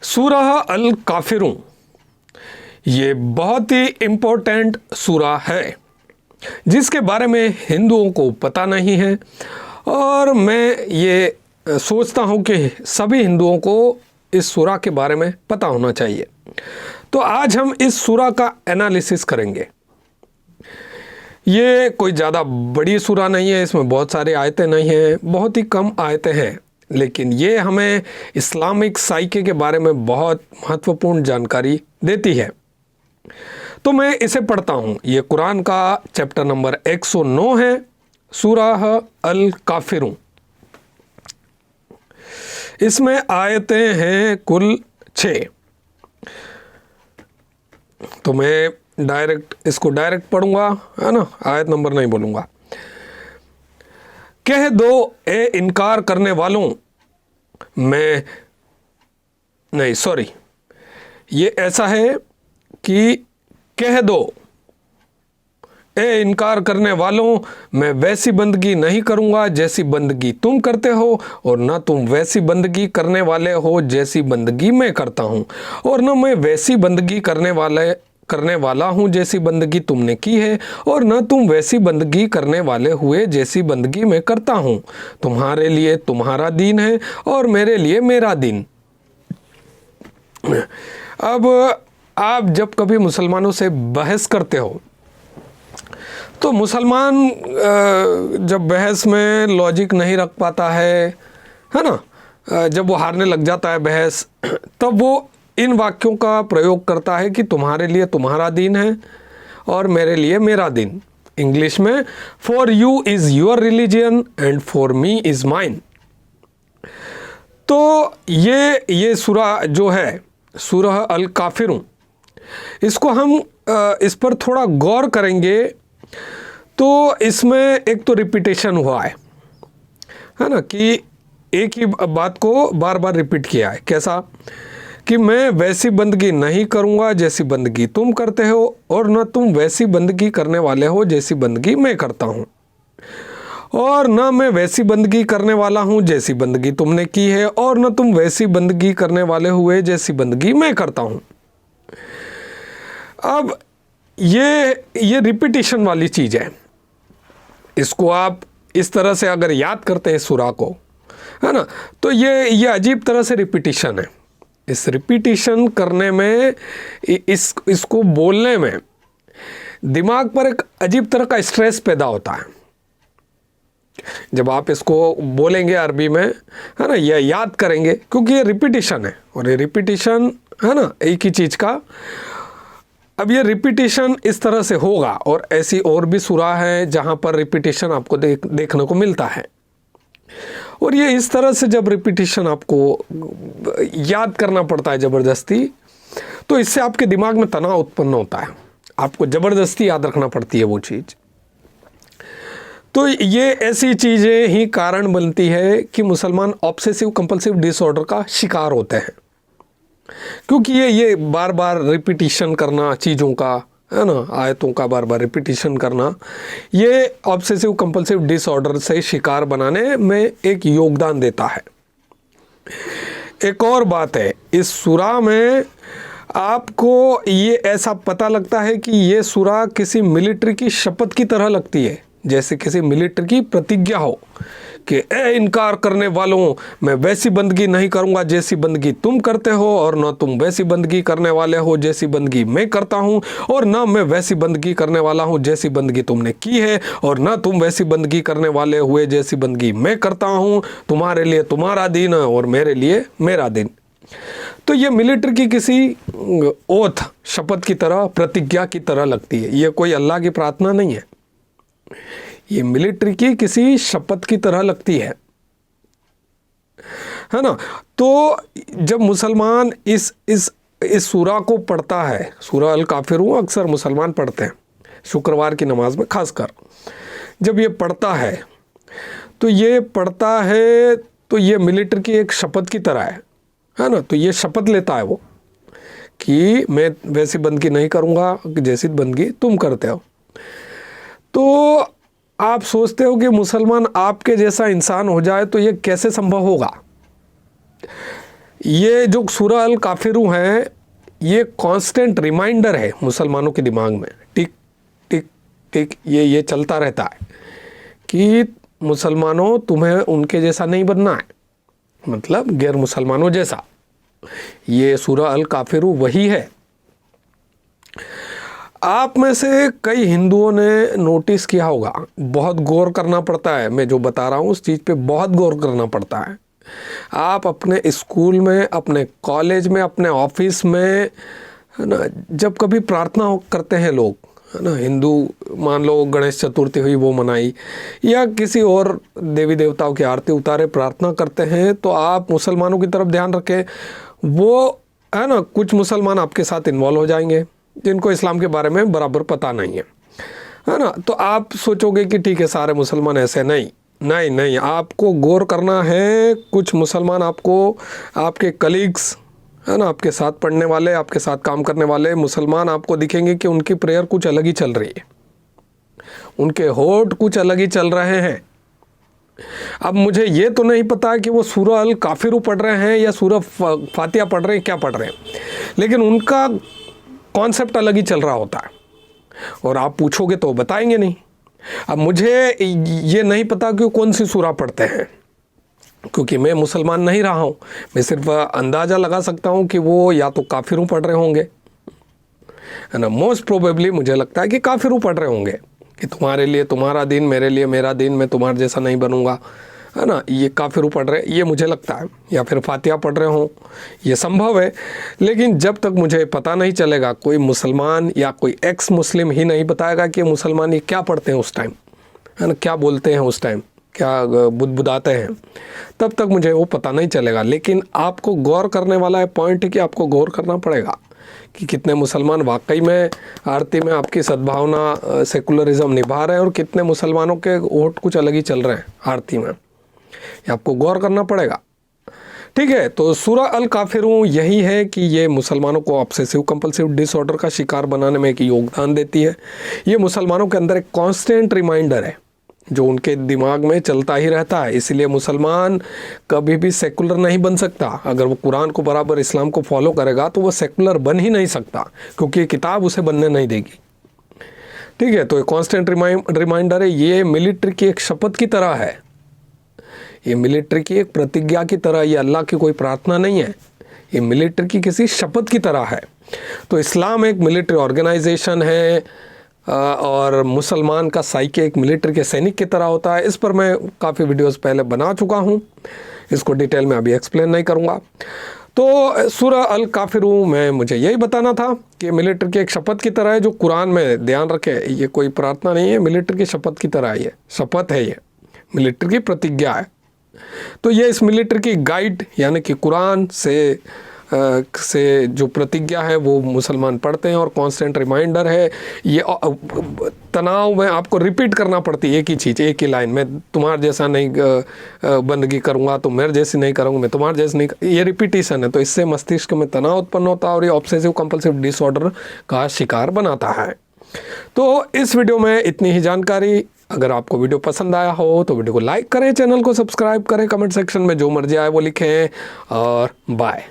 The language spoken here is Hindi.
सूरह अल काफिरून ये बहुत ही इम्पोर्टेंट सूरा है जिसके बारे में हिंदुओं को पता नहीं है, और मैं ये सोचता हूँ कि सभी हिंदुओं को इस सूरा के बारे में पता होना चाहिए। तो आज हम इस सूरा का एनालिसिस करेंगे। ये कोई ज़्यादा बड़ी सूरा नहीं है, इसमें बहुत सारी आयतें नहीं हैं, बहुत ही कम आयतें हैं, लेकिन ये हमें इस्लामिक साइके के बारे में बहुत महत्वपूर्ण जानकारी देती है। तो मैं इसे पढ़ता हूँ। ये कुरान का चैप्टर नंबर 109 है, सूरह अल काफिरून। इसमें आयतें हैं कुल 6। तो मैं इसको डायरेक्ट पढ़ूंगा, है ना, आयत नंबर नहीं बोलूंगा। कह दो ए इनकार करने वालों, ये ऐसा है कि कह दो ए इनकार करने वालों, मैं वैसी बंदगी नहीं करूंगा जैसी बंदगी तुम करते हो, और ना तुम वैसी बंदगी करने वाले हो जैसी बंदगी मैं करता हूं, और ना मैं वैसी बंदगी करने वाला हूं जैसी बंदगी तुमने की है, और ना तुम वैसी बंदगी करने वाले हुए जैसी बंदगी मैं करता हूं। तुम्हारे लिए तुम्हारा दीन है और मेरे लिए मेरा दीन। अब आप जब कभी मुसलमानों से बहस करते हो तो मुसलमान जब बहस में लॉजिक नहीं रख पाता है ना, जब वो हारने लग जाता है बहस, तब वो इन वाक्यों का प्रयोग करता है कि तुम्हारे लिए तुम्हारा दीन है और मेरे लिए मेरा दीन। इंग्लिश में for you is your religion and for me is mine. तो ये सूरा जो है सूरह अल काफिरून, इसको हम इस पर थोड़ा गौर करेंगे तो इसमें एक तो रिपीटेशन हुआ है ना, कि एक ही बात को बार बार रिपीट किया है। कैसा कि मैं वैसी बंदगी नहीं करूंगा जैसी बंदगी तुम करते हो, और न तुम वैसी बंदगी करने वाले हो जैसी बंदगी मैं करता हूं, और न मैं वैसी बंदगी करने वाला हूं जैसी बंदगी तुमने की है, और न तुम वैसी बंदगी करने वाले हुए जैसी बंदगी मैं करता हूं। अब ये रिपीटिशन वाली चीज़ है। इसको आप इस तरह से अगर याद करते हैं सूरा को, है ना, तो ये अजीब तरह से रिपीटिशन है। इस रिपीटिशन करने में, इसको बोलने में दिमाग पर एक अजीब तरह का स्ट्रेस पैदा होता है। जब आप इसको बोलेंगे अरबी में, है ना, ये याद करेंगे, क्योंकि ये रिपीटिशन है, और ये रिपीटिशन है ना एक ही चीज़ का। अब ये रिपीटिशन इस तरह से होगा, और ऐसी और भी सूरा है जहाँ पर रिपीटिशन आपको देखने को मिलता है। और ये इस तरह से जब रिपीटिशन आपको याद करना पड़ता है ज़बरदस्ती, तो इससे आपके दिमाग में तनाव उत्पन्न होता है, आपको ज़बरदस्ती याद रखना पड़ती है वो चीज़। तो ये ऐसी चीज़ें ही कारण बनती है कि मुसलमान ऑब्सेसिव कंपल्सिव डिसऑर्डर का शिकार होते हैं, क्योंकि ये बार बार रिपीटिशन करना चीज़ों का, है ना, आयतों का बार बार रिपीटिशन करना, ये ऑब्सेसिव कंपल्सिव डिसऑर्डर से शिकार बनाने में एक योगदान देता है। एक और बात है, इस सूरा में आपको ये ऐसा पता लगता है कि ये सूरा किसी मिलिट्री की शपथ की तरह लगती है, जैसे किसी मिलिट्री की प्रतिज्ञा हो कि ए इनकार करने वालों, मैं वैसी बंदगी नहीं करूंगा जैसी बंदगी तुम करते हो, और ना तुम वैसी बंदगी करने वाले हो जैसी बंदगी मैं करता हूं, और ना मैं वैसी बंदगी करने वाला हूं जैसी बंदगी तुमने की है, और ना तुम वैसी बंदगी करने वाले हुए जैसी बंदगी मैं करता हूं। तुम्हारे लिए तुम्हारा दीन है और मेरे लिए मेरा दीन। तो ये मिलिट्री की किसी ओथ, शपथ की तरह, प्रतिज्ञा की तरह लगती है। ये कोई अल्लाह की प्रार्थना नहीं है, ये मिलिट्री की किसी शपथ की तरह लगती है ना। तो जब मुसलमान इस सूरा को पढ़ता है, सूरा अल काफिरून अक्सर मुसलमान पढ़ते हैं शुक्रवार की नमाज में खासकर, जब ये पढ़ता है तो ये मिलिट्री की एक शपथ की तरह है ना। तो ये शपथ लेता है वो कि मैं वैसी बंदगी नहीं करूँगा जैसी बंदगी तुम करते हो। तो आप सोचते हो कि मुसलमान आपके जैसा इंसान हो जाए तो ये कैसे संभव होगा? ये जो सूरह अल काफिरून है, ये कांस्टेंट रिमाइंडर है मुसलमानों के दिमाग में, टिक टिक टिक, ये चलता रहता है कि मुसलमानों तुम्हें उनके जैसा नहीं बनना है, मतलब गैर मुसलमानों जैसा। ये सूरह अल काफिरून वही है। आप में से कई हिंदुओं ने नोटिस किया होगा, बहुत गौर करना पड़ता है, मैं जो बता रहा हूँ उस चीज़ पे बहुत गौर करना पड़ता है। आप अपने स्कूल में, अपने कॉलेज में, अपने ऑफिस में, है ना, जब कभी प्रार्थना करते हैं लोग, है ना, हिंदू मान लो गणेश चतुर्थी हुई वो मनाई, या किसी और देवी देवताओं की आरती उतारे प्रार्थना करते हैं, तो आप मुसलमानों की तरफ ध्यान रखें। वो है ना, कुछ मुसलमान आपके साथ इन्वॉल्व हो जाएंगे जिनको इस्लाम के बारे में बराबर पता नहीं है ना। तो आप सोचोगे कि ठीक है सारे मुसलमान ऐसे, नहीं नहीं नहीं, आपको गौर करना है। कुछ मुसलमान आपको, आपके कलीग्स, है ना, आपके साथ पढ़ने वाले, आपके साथ काम करने वाले मुसलमान आपको दिखेंगे कि उनकी प्रेयर कुछ अलग ही चल रही है, उनके होठ कुछ अलग ही चल रहे हैं। अब मुझे ये तो नहीं पता कि वो सूरह अल काफिरून पढ़ रहे हैं या सूरह फातिहा पढ़ रहे हैं, क्या पढ़ रहे हैं, लेकिन उनका कॉन्सेप्ट अलग ही चल रहा होता है, और आप पूछोगे तो बताएंगे नहीं। अब मुझे ये नहीं पता कि कौन सी सूरह पढ़ते हैं, क्योंकि मैं मुसलमान नहीं रहा हूँ। मैं सिर्फ अंदाज़ा लगा सकता हूँ कि वो या तो काफिरून पढ़ रहे होंगे, है ना, मोस्ट प्रोबेबली मुझे लगता है कि काफिरून पढ़ रहे होंगे कि तुम्हारे लिए तुम्हारा दिन, मेरे लिए मेरा दिन, मैं तुम्हारे जैसा नहीं बनूंगा, है ना, ये काफिरून पढ़ रहे, ये मुझे लगता है, या फिर फातिहा पढ़ रहे हों, ये संभव है। लेकिन जब तक मुझे पता नहीं चलेगा, कोई मुसलमान या कोई एक्स मुस्लिम ही नहीं बताएगा कि मुसलमान ये क्या पढ़ते हैं उस टाइम, है ना, क्या बोलते हैं उस टाइम, क्या बुदबुदाते हैं, तब तक मुझे वो पता नहीं चलेगा। लेकिन आपको गौर करने वाला है पॉइंट है कि आपको गौर करना पड़ेगा कि कितने मुसलमान वाकई में आरती में आपकी सद्भावना, सेकुलरिज्म निभा रहे हैं, और कितने मुसलमानों के वोट कुछ अलग ही चल रहे हैं आरती में, ये आपको गौर करना पड़ेगा। ठीक है, तो सूरह अल काफिरून यही है कि ये मुसलमानों को ऑब्सेसिव कंपल्सिव डिसऑर्डर का शिकार बनाने में एक योगदान देती है। ये मुसलमानों के अंदर एक कांस्टेंट रिमाइंडर है जो उनके दिमाग में चलता ही रहता है। इसलिए मुसलमान कभी भी सेकुलर नहीं बन सकता। अगर वो कुरान को बराबर, इस्लाम को फॉलो करेगा तो वो सेकुलर बन ही नहीं सकता, क्योंकि ये किताब उसे बनने नहीं देगी। ठीक है, तो ये कांस्टेंट रिमाइंडर है। ये मिलिट्री की एक शपथ की तरह है, ये मिलिट्री की एक प्रतिज्ञा की तरह, ये अल्लाह की कोई प्रार्थना नहीं है, ये मिलिट्री की किसी शपथ की तरह है। तो इस्लाम एक मिलिट्री ऑर्गेनाइजेशन है, और मुसलमान का साइके एक मिलिट्री के सैनिक की तरह होता है। इस पर मैं काफ़ी वीडियोस पहले बना चुका हूँ, इसको डिटेल में अभी एक्सप्लेन नहीं करूँगा। तो सूरह अल काफिरून में मुझे यही बताना था कि मिलिट्री की एक शपथ की तरह है, जो कुरान में, ध्यान रखें, ये कोई प्रार्थना नहीं है, मिलिट्री की शपथ की तरह है, ये शपथ है, ये मिलिट्री की प्रतिज्ञा है। तो ये इस मिलिट्री की गाइड यानी कि कुरान से जो प्रतिज्ञा है वो मुसलमान पढ़ते हैं, और कांस्टेंट रिमाइंडर है। ये तनाव में आपको रिपीट करना पड़ती है एक ही चीज़, एक ही लाइन, मैं तुम्हारे जैसा नहीं बंदगी करूँगा, तो मेरे जैसी नहीं करूँगा, मैं तुम्हारे जैसे नहीं, ये रिपीटिशन है। तो इससे मस्तिष्क में तनाव उत्पन्न होता है और ये ऑब्सेसिव कंपल्सिव डिसऑर्डर का शिकार बनाता है। तो इस वीडियो में इतनी ही जानकारी। अगर आपको वीडियो पसंद आया हो तो वीडियो को लाइक करें, चैनल को सब्सक्राइब करें, कमेंट सेक्शन में जो मर्जी आए वो लिखें, और बाय।